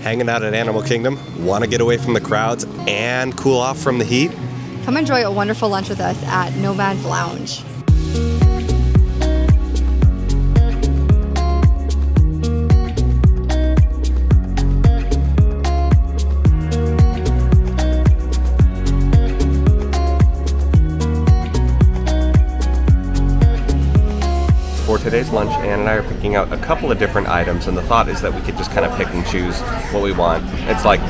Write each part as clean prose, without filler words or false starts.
Hanging out at Animal Kingdom, want to get away from the crowds and cool off from the heat? Come enjoy a wonderful lunch with us at Nomad Lounge. For today's lunch, Ann and I are picking out a couple of different items, and the thought is that we could just kind of pick and choose what we want. It's like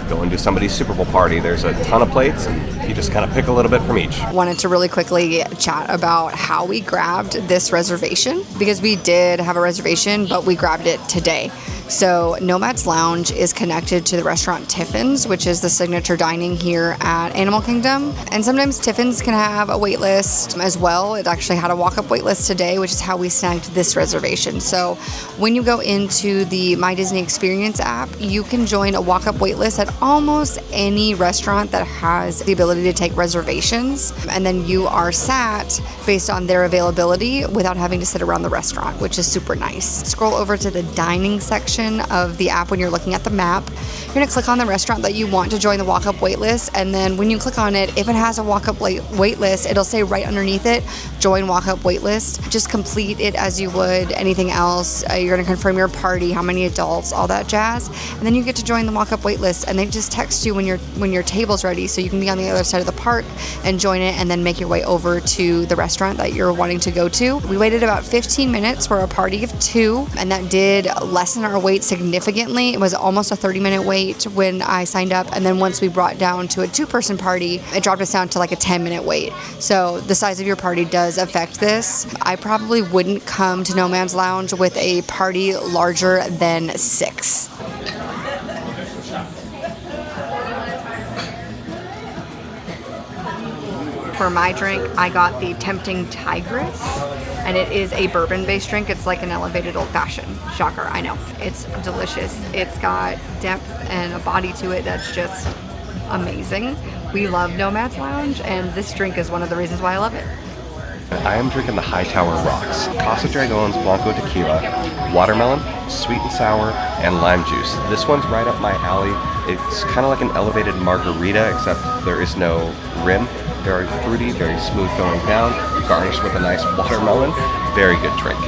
going to somebody's Super Bowl party. There's a ton of plates, and you just kind of pick a little bit from each. Wanted to really quickly chat about how we grabbed this reservation, because we did have a reservation, but we grabbed it today. So Nomad's Lounge is connected to the restaurant Tiffin's, which is the signature dining here at Animal Kingdom. And sometimes Tiffin's can have a wait list as well. It actually had a walk-up wait list today, which is how we snagged this reservation. So when you go into the My Disney Experience app, you can join a walk-up wait list at almost any restaurant that has the ability to take reservations. And then you are sat based on their availability without having to sit around the restaurant, which is super nice. Scroll over to the dining section of the app when you're looking at the map. You're going to click on the restaurant that you want to join the walk-up wait list, and then when you click on it, if it has a walk-up wait list, it'll say right underneath it, join walk-up wait list. Just complete it as you would anything else. You're going to confirm your party, how many adults, all that jazz, and then you get to join the walk-up wait list, and they just text you when your table's ready, so you can be on the other side of the park and join it, and then make your way over to the restaurant that you're wanting to go to. We waited about 15 minutes for a party of 2, and that did lessen our wait significantly. It was almost a 30-minute wait when I signed up, and then once we brought down to a 2-person party, it dropped us down to like a 10-minute wait. So the size of your party does affect this. I probably wouldn't come to Nomad's Lounge with a party larger than 6. For my drink, I got the Tempting Tigress, and it is a bourbon-based drink. It's like an elevated old-fashioned. Shocker, I know. It's delicious. It's got depth and a body to it that's just amazing. We love Nomad's Lounge, and this drink is one of the reasons why I love it. I am drinking the Hightower Rocks. Casa Dragon's Blanco Tequila, watermelon, sweet and sour, and lime juice. This one's right up my alley. It's kind of like an elevated margarita, except there is no rim. Very fruity, very smooth going down, garnished with a nice watermelon. Very good drink.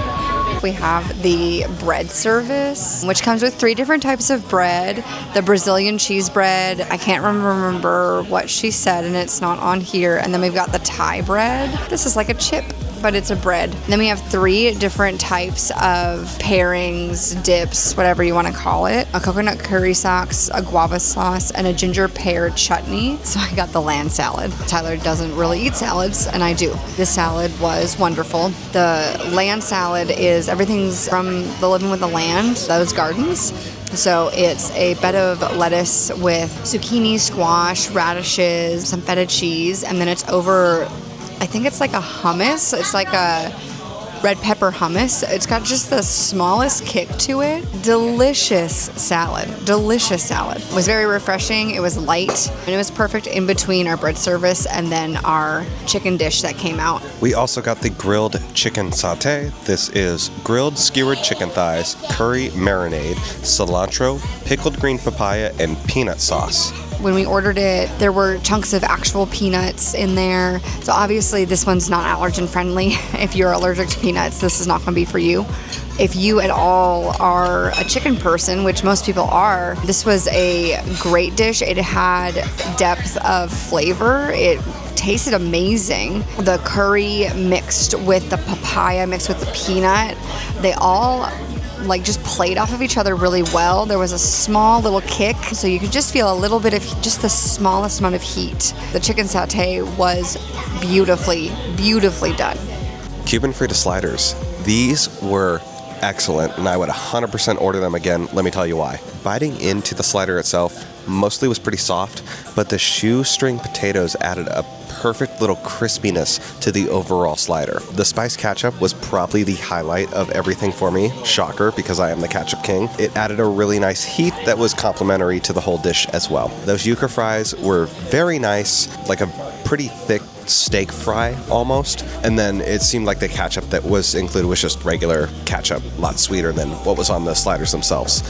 We have the bread service, which comes with 3 different types of bread. The Brazilian cheese bread, I can't remember what she said, and it's not on here. And then we've got the Thai bread. This is like a chip, but it's a bread. And then we have 3 different types of pairings, dips, whatever you want to call it. A coconut curry sauce, a guava sauce, and a ginger pear chutney. So I got the land salad. Tyler doesn't really eat salads, and I do. This salad was wonderful. The land salad is everything's from the Living with the Land, those gardens. So it's a bed of lettuce with zucchini, squash, radishes, some feta cheese, and then it's over, I think it's like a hummus. It's like a red pepper hummus. It's got just the smallest kick to it. Delicious salad. Delicious salad. It was very refreshing. It was light, and it was perfect in between our bread service and then our chicken dish that came out. We also got the grilled chicken sauté. This is grilled skewered chicken thighs, curry marinade, cilantro, pickled green papaya, and peanut sauce. When we ordered it, there were chunks of actual peanuts in there. So obviously this one's not allergen friendly. If you're allergic to peanuts, this is not going to be for you. If you at all are a chicken person, which most people are, this was a great dish. It had depth of flavor. It tasted amazing. The curry mixed with the papaya, mixed with the peanut, they all just played off of each other really well. There was a small little kick, so you could just feel a little bit of just the smallest amount of heat. The chicken sauté was beautifully, beautifully done. Cuban Frita sliders. These were excellent, and I would 100% order them again. Let me tell you why. Biting into the slider itself mostly was pretty soft, but the shoestring potatoes added a perfect little crispiness to the overall slider. The spice ketchup was probably the highlight of everything for me. Shocker, because I am the ketchup king. It added a really nice heat that was complementary to the whole dish as well. Those yuca fries were very nice, like a pretty thick steak fry almost, and then it seemed like the ketchup that was included was just regular ketchup, a lot sweeter than what was on the sliders themselves.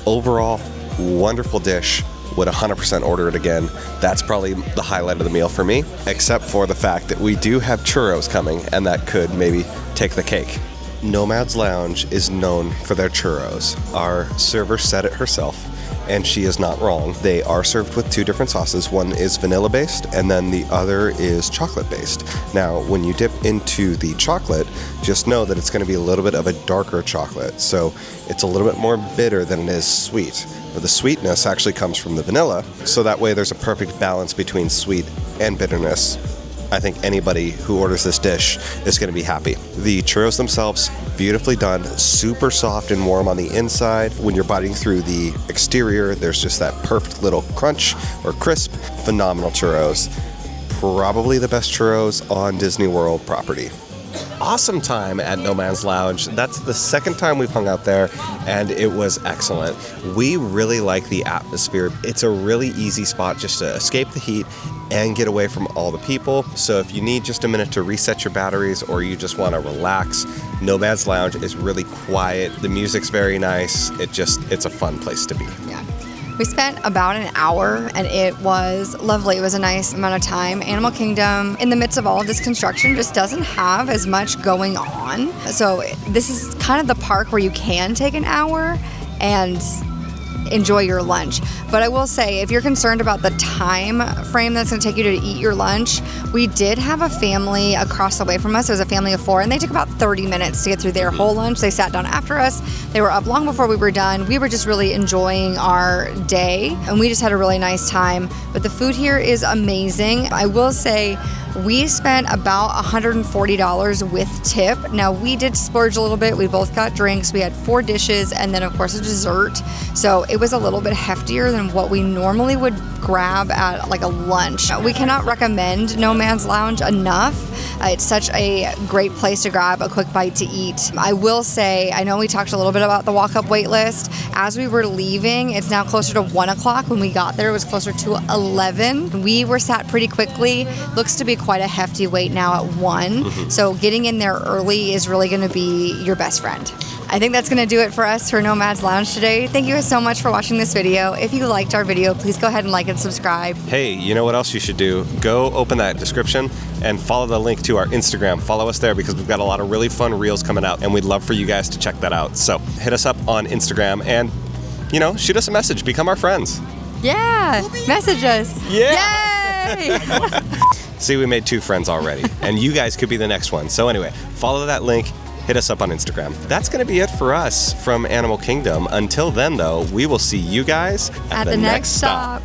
Overall, Wonderful dish. Would 100% order it again. That's probably the highlight of the meal for me, except for the fact that we do have churros coming, and that could maybe take the cake. Nomad's Lounge is known for their churros. Our server said it herself, and she is not wrong. They are served with 2 different sauces. One is vanilla based, and then the other is chocolate based. Now, when you dip into the chocolate, just know that it's going to be a little bit of a darker chocolate. So it's a little bit more bitter than it is sweet. But the sweetness actually comes from the vanilla, so that way there's a perfect balance between sweet and bitterness. I think anybody who orders this dish is going to be happy. The churros themselves, beautifully done, super soft and warm on the inside. When you're biting through the exterior, there's just that perfect little crunch or crisp. Phenomenal churros. Probably the best churros on Disney World property. Awesome time at Nomad's Lounge. That's the second time we've hung out there, and it was excellent. We really like the atmosphere. It's a really easy spot just to escape the heat and get away from all the people. So if you need just a minute to reset your batteries or you just want to relax, Nomad's Lounge is really quiet. The music's very nice. It's a fun place to be. Yeah. We spent about an hour, and it was lovely. It was a nice amount of time. Animal Kingdom, in the midst of all of this construction, just doesn't have as much going on. So this is kind of the park where you can take an hour and enjoy your lunch. But I will say, if you're concerned about the time frame that's going to take you to eat your lunch, we did have a family across the way from us. It was a family of 4, and they took about 30 minutes to get through their whole lunch. They sat down after us. They were up long before we were done. We were just really enjoying our day, and we just had a really nice time. But the food here is amazing. I will say, we spent about $140 with tip. Now, we did splurge a little bit. We both got drinks. We had 4 dishes and then, of course, a dessert. So it was a little bit heftier than what we normally would grab at like a lunch. We cannot recommend Nomad's Lounge enough. It's such a great place to grab a quick bite to eat. I will say, I know we talked a little bit about the walk-up wait list. As we were leaving, it's now closer to 1 o'clock. When we got there, it was closer to 11. We were sat pretty quickly. Looks to be quite a hefty wait now at 1. So getting in there early is really going to be your best friend. I think that's going to do it for us for Nomad's Lounge today. Thank you so much for watching this video. If you liked our video, please go ahead and like and subscribe. Hey, you know what else you should do? Go open that description and follow the link to our Instagram. Follow us there because we've got a lot of really fun reels coming out, and we'd love for you guys to check that out. So hit us up on Instagram and, shoot us a message. Become our friends. Yeah, message us. Yeah. Yay! See, we made 2 friends already, and you guys could be the next one. So anyway, follow that link. Hit us up on Instagram. That's going to be it for us from Animal Kingdom. Until then, though, we will see you guys at the next stop.